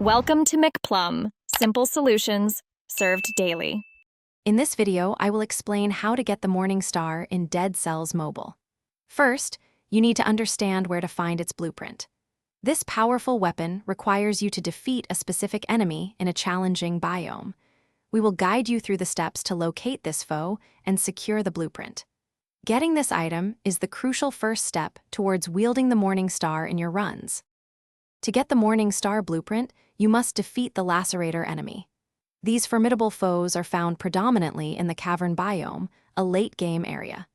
Welcome to McPlum, simple solutions served daily. In this video, I will explain how to get the Morning Star in Dead Cells Mobile. First, you need to understand where to find its blueprint. This powerful weapon requires you to defeat a specific enemy in a challenging biome. We will guide you through the steps to locate this foe and secure the blueprint. Getting this item is the crucial first step towards wielding the Morning Star in your runs. To get the Morning Star blueprint, you must defeat the Lacerator enemy. These formidable foes are found predominantly in the cavern biome, a late-game area.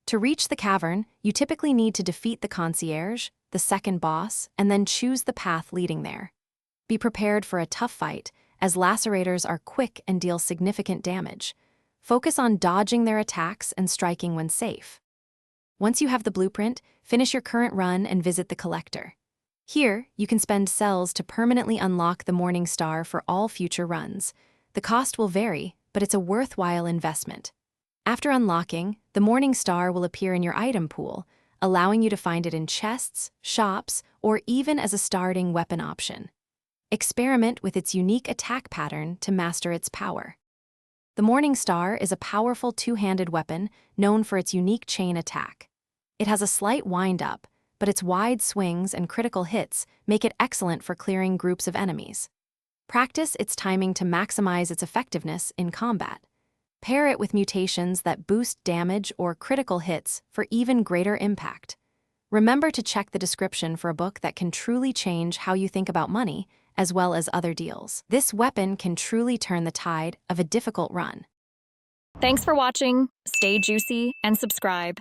To reach the cavern, you typically need to defeat the concierge, the second boss, and then choose the path leading there. Be prepared for a tough fight, as Lacerators are quick and deal significant damage. Focus on dodging their attacks and striking when safe. Once you have the blueprint, finish your current run and visit the collector. Here, you can spend cells to permanently unlock the Morning Star for all future runs. The cost will vary, but it's a worthwhile investment. After unlocking, the Morning Star will appear in your item pool, allowing you to find it in chests, shops, or even as a starting weapon option. Experiment with its unique attack pattern to master its power. The Morning Star is a powerful two-handed weapon known for its unique chain attack. It has a slight wind-up, but its wide swings and critical hits make it excellent for clearing groups of enemies. Practice its timing to maximize its effectiveness in combat. Pair it with mutations that boost damage or critical hits for even greater impact. Remember to check the description for a book that can truly change how you think about money, as well as other deals. This weapon can truly turn the tide of a difficult run. Thanks for watching. Stay juicy and subscribe.